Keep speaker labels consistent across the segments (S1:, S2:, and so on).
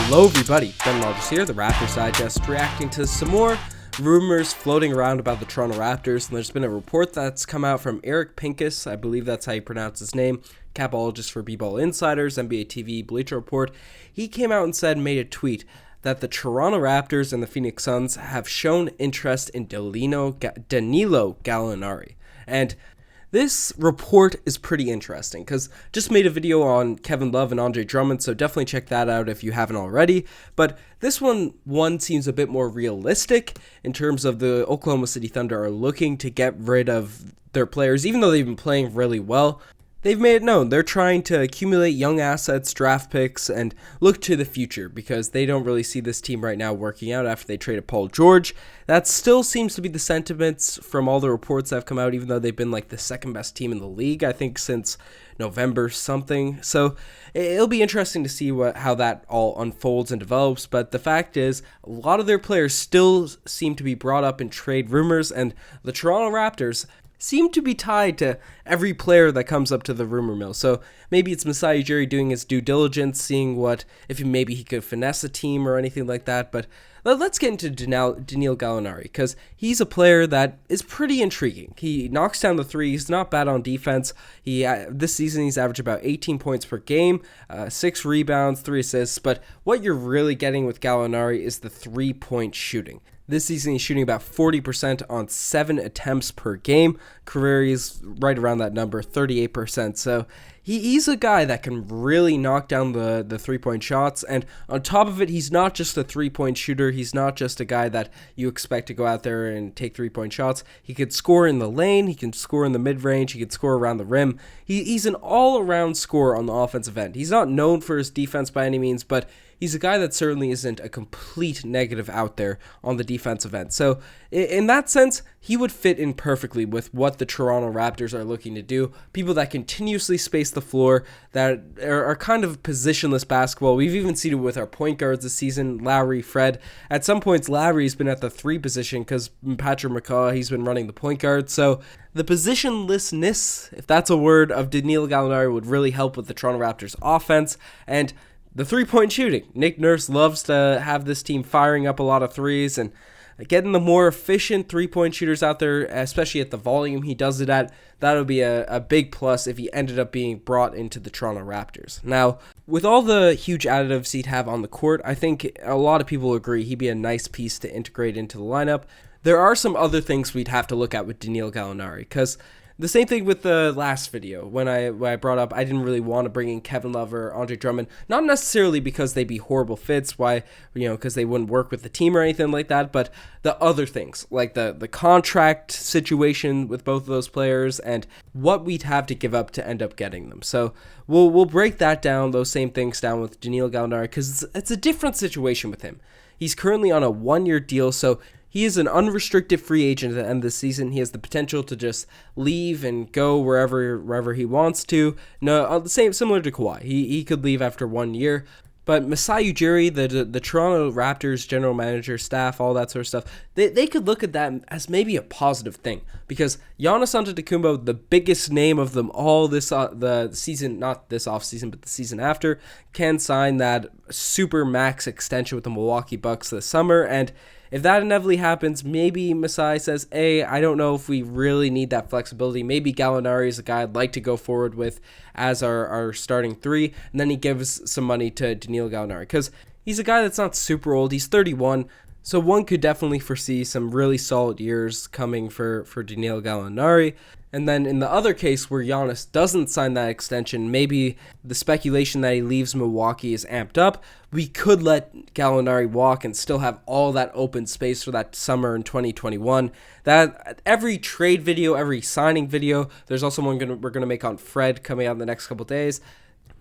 S1: Hello everybody, Ben Lodges here, the Raptors Digest, reacting to some more rumors floating around about the Toronto Raptors, and there's been a report that's come out from Eric Pincus, I believe that's how you pronounce his name, capologist for B-Ball Insiders, NBA TV, Bleacher Report. He came out and made a tweet that the Toronto Raptors and the Phoenix Suns have shown interest in Danilo Gallinari, and this report is pretty interesting because just made a video on Kevin Love and Andre Drummond, so definitely check that out if you haven't already. But this one seems a bit more realistic in terms of the Oklahoma City Thunder are looking to get rid of their players, even though they've been playing really well. They've made it known they're trying to accumulate young assets, draft picks, and look to the future because they don't really see this team right now working out after they traded Paul George. That still seems to be the sentiments from all the reports that have come out, even though they've been like the second best team in the league, I think, since November something. So it'll be interesting to see how that all unfolds and develops. But the fact is, a lot of their players still seem to be brought up in trade rumors, and the Toronto Raptors seem to be tied to every player that comes up to the rumor mill. So maybe it's Masai doing his due diligence, seeing if maybe he could finesse a team or anything like that. But let's get into Danilo Gallinari, because he's a player that is pretty intriguing. He knocks down the three. He's not bad on defense. This season he's averaged about 18 points per game, 6 rebounds, 3 assists. But what you're really getting with Gallinari is the three-point shooting. This season, he's shooting about 40% on 7 attempts per game. Career, he's right around that number, 38%. So he's a guy that can really knock down the three-point shots. And on top of it, he's not just a three-point shooter. He's not just a guy that you expect to go out there and take three-point shots. He could score in the lane. He can score in the mid-range. He could score around the rim. He's an all-around scorer on the offensive end. He's not known for his defense by any means, but he's a guy that certainly isn't a complete negative out there on the defensive end. So in that sense, he would fit in perfectly with what the Toronto Raptors are looking to do. People that continuously space the floor, that are kind of positionless basketball. We've even seen it with our point guards this season, Lowry, Fred. At some points, Lowry's been at the 3 position because Patrick McCaw, he's been running the point guard. So the positionlessness, if that's a word, of Danilo Gallinari would really help with the Toronto Raptors offense. And the three-point shooting. Nick Nurse loves to have this team firing up a lot of threes, and getting the more efficient three-point shooters out there, especially at the volume he does it at, that would be a big plus if he ended up being brought into the Toronto Raptors. Now, with all the huge additives he'd have on the court, I think a lot of people agree he'd be a nice piece to integrate into the lineup. There are some other things we'd have to look at with Danilo Gallinari, because the same thing with the last video when I brought up I didn't really want to bring in Kevin Love or Andre Drummond, not necessarily because they'd be horrible fits, because they wouldn't work with the team or anything like that, but the other things like the contract situation with both of those players and what we'd have to give up to end up getting them. So we'll break those same things down with Danilo Gallinari, because it's a different situation with him. He's currently on a 1-year deal, so he is an unrestricted free agent at the end of the season. He has the potential to just leave and go wherever he wants to. No, similar to Kawhi. He could leave after 1 year. But Masai Ujiri, the Toronto Raptors general manager, staff, all that sort of stuff, they could look at that as maybe a positive thing, because Giannis Antetokounmpo, the biggest name of them all the season, not this offseason, but the season after, can sign that super max extension with the Milwaukee Bucks this summer. And if that inevitably happens, maybe Masai says, hey, I don't know if we really need that flexibility. Maybe Gallinari is a guy I'd like to go forward with as our starting 3. And then he gives some money to Danilo Gallinari, because he's a guy that's not super old. He's 31. So one could definitely foresee some really solid years coming for Danilo Gallinari. And then in the other case where Giannis doesn't sign that extension, maybe the speculation that he leaves Milwaukee is amped up. We could let Gallinari walk and still have all that open space for that summer in 2021. That every trade video, every signing video, there's also one we're going to make on Fred coming out in the next couple days.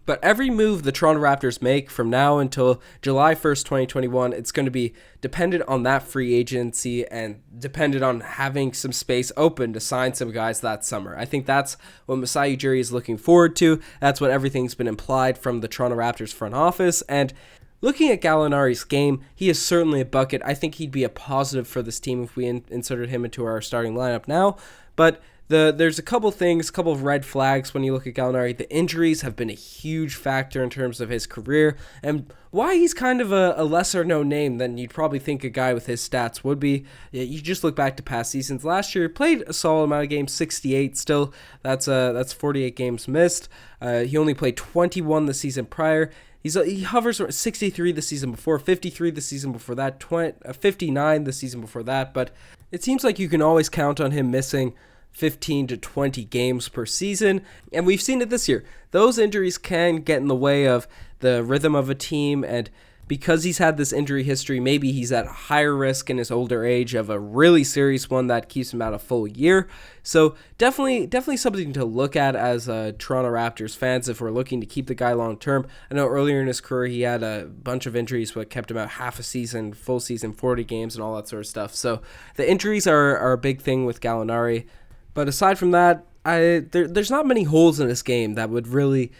S1: But every move the Toronto Raptors make from now until July 1st, 2021, it's going to be dependent on that free agency and dependent on having some space open to sign some guys that summer. I think that's what Masai Ujiri is looking forward to. That's what everything's been implied from the Toronto Raptors front office. And looking at Gallinari's game, he is certainly a bucket. I think he'd be a positive for this team if we inserted him into our starting lineup now. But There's a couple things, a couple of red flags when you look at Gallinari. The injuries have been a huge factor in terms of his career and why he's kind of a lesser known name than you'd probably think a guy with his stats would be. You just look back to past seasons. Last year, played a solid amount of games, 68 still. That's 48 games missed. He only played 21 the season prior. He hovers around 63 the season before, 53 the season before that, 59 the season before that. But it seems like you can always count on him missing 15 to 20 games per season, and we've seen it this year. Those injuries can get in the way of the rhythm of a team, and because he's had this injury history, maybe he's at higher risk in his older age of a really serious one that keeps him out a full year. So definitely something to look at as Toronto Raptors fans if we're looking to keep the guy long term. I know earlier in his career he had a bunch of injuries what kept him out half a season, full season, 40 games, and all that sort of stuff. So the injuries are a big thing with Gallinari. But aside from that, there's not many holes in this game that would really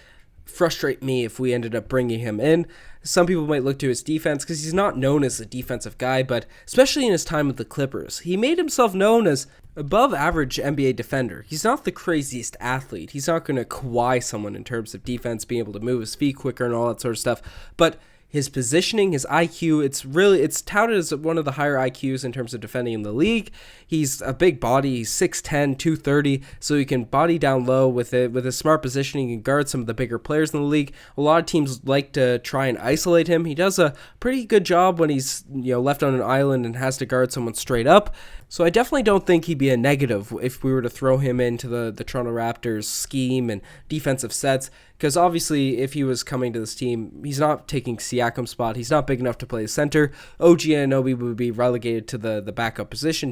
S1: frustrate me if we ended up bringing him in. Some people might look to his defense because he's not known as a defensive guy, but especially in his time with the Clippers, he made himself known as above average NBA defender. He's not the craziest athlete. He's not going to Kawhi someone in terms of defense, being able to move his feet quicker and all that sort of stuff. But his positioning, his IQ, it's touted as one of the higher IQs in terms of defending in the league. He's a big body. He's 6'10", 230, so he can body down low with it. With his smart positioning, he can guard some of the bigger players in the league. A lot of teams like to try and isolate him. He does a pretty good job when he's left on an island and has to guard someone straight up. So I definitely don't think he'd be a negative if we were to throw him into the Toronto Raptors scheme and defensive sets, because obviously if he was coming to this team, he's not taking Siakam's spot. He's not big enough to play center. OG Anunoby would be relegated to the backup position.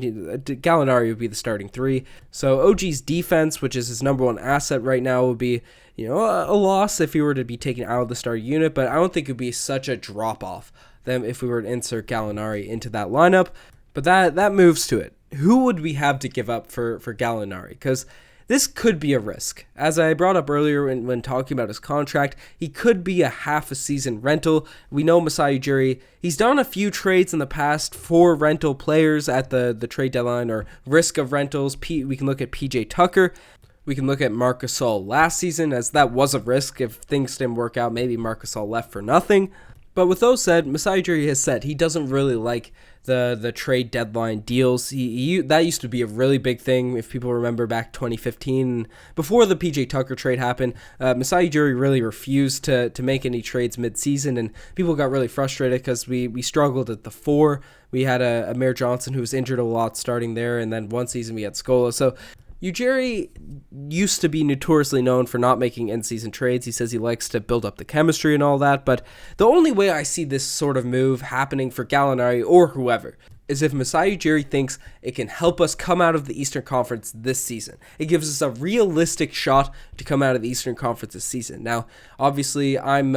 S1: Gallinari would be the starting three. So OG's defense, which is his number one asset right now, would be a loss if he were to be taken out of the starting unit, but I don't think it would be such a drop-off than if we were to insert Gallinari into that lineup. But that moves to it. Who would we have to give up for Gallinari? Because this could be a risk. As I brought up earlier when talking about his contract, he could be a half a season rental. We know Masai Ujiri, he's done a few trades in the past for rental players at the trade deadline or risk of rentals. We can look at PJ Tucker. We can look at Marc Gasol last season, as that was a risk. If things didn't work out, maybe Marc Gasol left for nothing. But with those said, Masai Ujiri has said he doesn't really like the trade deadline deals. That used to be a really big thing, if people remember back 2015. Before the PJ Tucker trade happened, Masai Ujiri really refused to make any trades mid-season, and people got really frustrated because we struggled at the 4. We had Amir Johnson, who was injured a lot starting there, and then one season we had Scola. So Ujiri used to be notoriously known for not making in-season trades. He says he likes to build up the chemistry and all that, but the only way I see this sort of move happening for Gallinari or whoever is if Masai Ujiri thinks it can help us come out of the Eastern Conference this season. It gives us a realistic shot to come out of the Eastern Conference this season. Now, obviously, I'm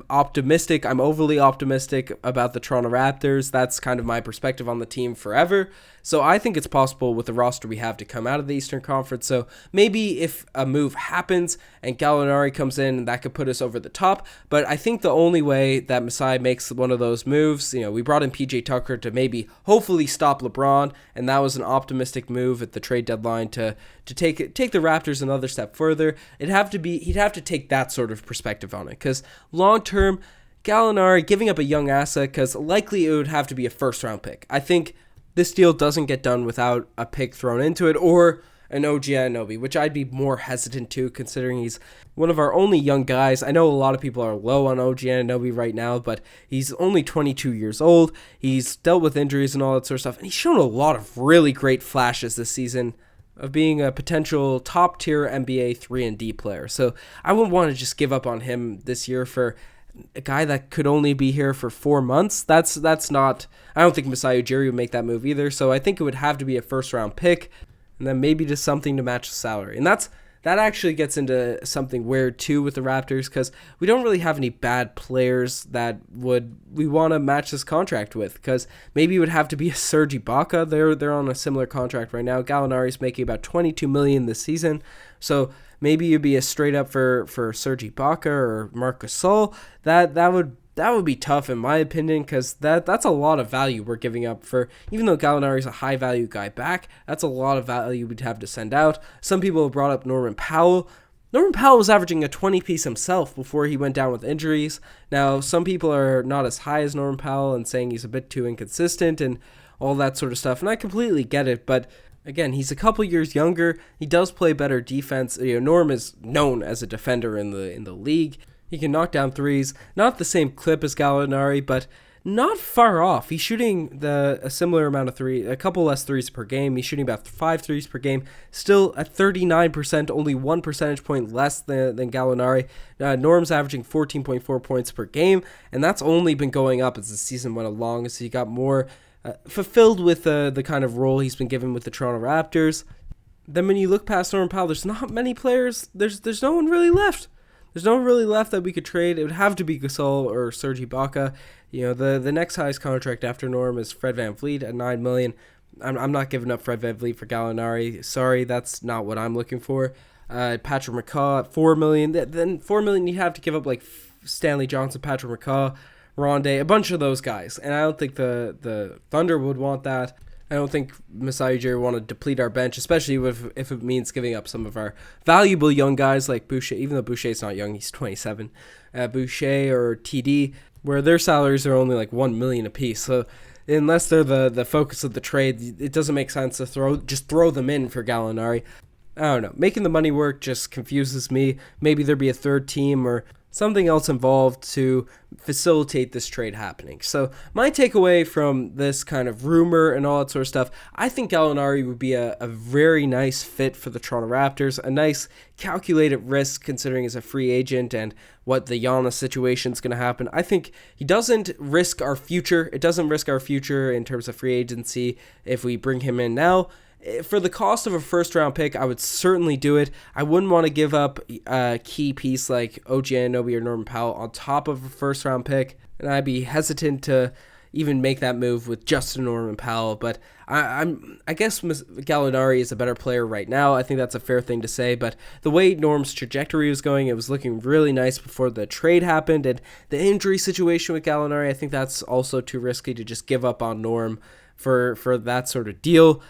S1: optimistic. I'm overly optimistic about the Toronto Raptors. That's kind of my perspective on the team forever. So I think it's possible with the roster we have to come out of the Eastern Conference. So maybe if a move happens and Gallinari comes in, that could put us over the top. But I think the only way that Masai makes one of those moves, we brought in PJ Tucker to maybe hopefully stop LeBron, and that was an optimistic move at the trade deadline to take the Raptors another step further. He'd have to take that sort of perspective on it, because long term, Gallinari giving up a young asset, because likely it would have to be a first round pick. I think this deal doesn't get done without a pick thrown into it, or an OG Anunoby, which I'd be more hesitant to, considering he's one of our only young guys. I know a lot of people are low on OG Anunoby right now, but he's only 22 years old. He's dealt with injuries and all that sort of stuff, and he's shown a lot of really great flashes this season of being a potential top-tier NBA 3-and-D player. So I wouldn't want to just give up on him this year for a guy that could only be here for 4 months. That's not. I don't think Masai Ujiri would make that move either. So I think it would have to be a first-round pick, and then maybe just something to match the salary. And that actually gets into something weird too with the Raptors, because we don't really have any bad players that we want to match this contract with, because maybe it would have to be a Serge Ibaka. They're on a similar contract right now. Gallinari's making about $22 million this season, so maybe you'd be a straight up for Serge Ibaka or Marc Gasol. That that would be tough in my opinion, because that's a lot of value we're giving up for, even though Gallinari's a high value guy back, that's a lot of value we'd have to send out. Some people have brought up Norman Powell. Norman Powell was averaging a 20 piece himself before he went down with injuries. Now, some people are not as high as Norman Powell and saying he's a bit too inconsistent and all that sort of stuff, and I completely get it, but again, he's a couple years younger. He does play better defense. Norm is known as a defender in the league. He can knock down threes, not the same clip as Gallinari, but not far off. He's shooting a similar amount of threes, a couple less threes per game. He's shooting about 5 threes per game, still at 39%, only 1 percentage point less than Gallinari. Norm's averaging 14.4 points per game, and that's only been going up as the season went along, as he got more fulfilled with the kind of role he's been given with the Toronto Raptors. Then when you look past Norman Powell, there's not many players. There's no one really left. There's no one really left that we could trade. It would have to be Gasol or Serge Ibaka. The next highest contract after Norm is Fred VanVleet at $9 million. I'm not giving up Fred VanVleet for Gallinari. Sorry, that's not what I'm looking for. Patrick McCaw at $4 million. Then $4 million you have to give up like Stanley Johnson, Patrick McCaw, Rondé, a bunch of those guys. And I don't think the Thunder would want that. I don't think Masai would want to deplete our bench, especially if it means giving up some of our valuable young guys like Boucher, even though Boucher's not young, he's 27. Boucher or TD, where their salaries are only like $1 million apiece. So unless they're the focus of the trade, it doesn't make sense to throw them in for Gallinari. I don't know. Making the money work just confuses me. Maybe there'd be a third team or something else involved to facilitate this trade happening. So my takeaway from this kind of rumor and all that sort of stuff, I think Gallinari would be a very nice fit for the Toronto Raptors, a nice calculated risk considering he's a free agent and what the Giannis situation is going to happen. I think he doesn't risk our future. It doesn't risk our future in terms of free agency if we bring him in now. For the cost of a first-round pick, I would certainly do it. I wouldn't want to give up a key piece like OG Anunoby or Norman Powell on top of a first-round pick, and I'd be hesitant to even make that move with just Norman Powell. But I guess Gallinari is a better player right now. I think that's a fair thing to say. But the way Norm's trajectory was going, it was looking really nice before the trade happened, and the injury situation with Gallinari, I think that's also too risky to just give up on Norm for that sort of deal.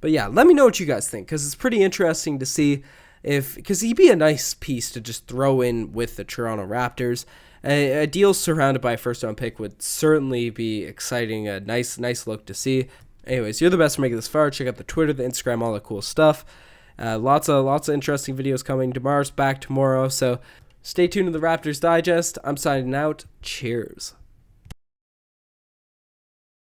S1: But yeah, let me know what you guys think, because it's pretty interesting to see because he'd be a nice piece to just throw in with the Toronto Raptors. A deal surrounded by a first-round pick would certainly be exciting, a nice look to see. Anyways, you're the best for making this far. Check out the Twitter, the Instagram, all that cool stuff. Lots of interesting videos coming. Tomorrow's back tomorrow, so stay tuned to the Raptors Digest. I'm signing out. Cheers.